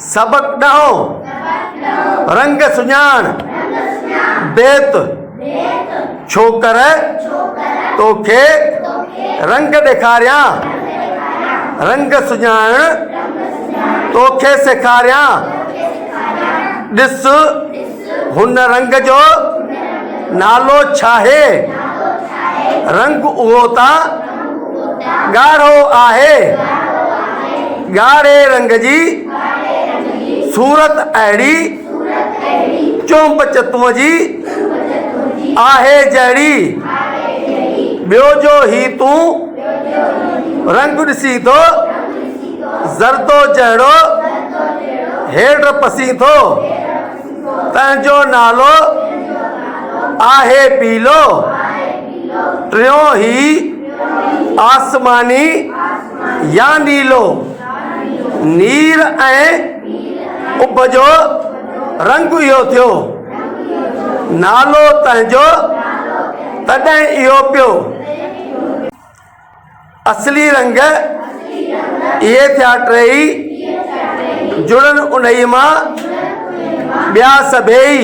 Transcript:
सबक ॾहो रंग सुञाण बेत छोकर तोखे रंग ॾेखारियां रंग सुञाण तोखे सेखारियां ॾिस हुन रंग जो नालो छाहे रंग उहो त ॻाढ़ो आहे ॻाढ़े रंग जी सूरत अहिड़ी चुंब चतूअ जी आहे जहिड़ी ॿियो जो ही तूं रंग ॾिसी थो ज़रदो जहिड़ो हेड पसी थो तंहिंजो नालो आहे पीलो टियों ही आसमानी या नीलो नीर ऐं उब जो रंग इहो थियो नालो तंहिंजो तॾहिं इहो पियो असली रंग इहे थिया टई जुड़नि उन मां ॿिया सभेई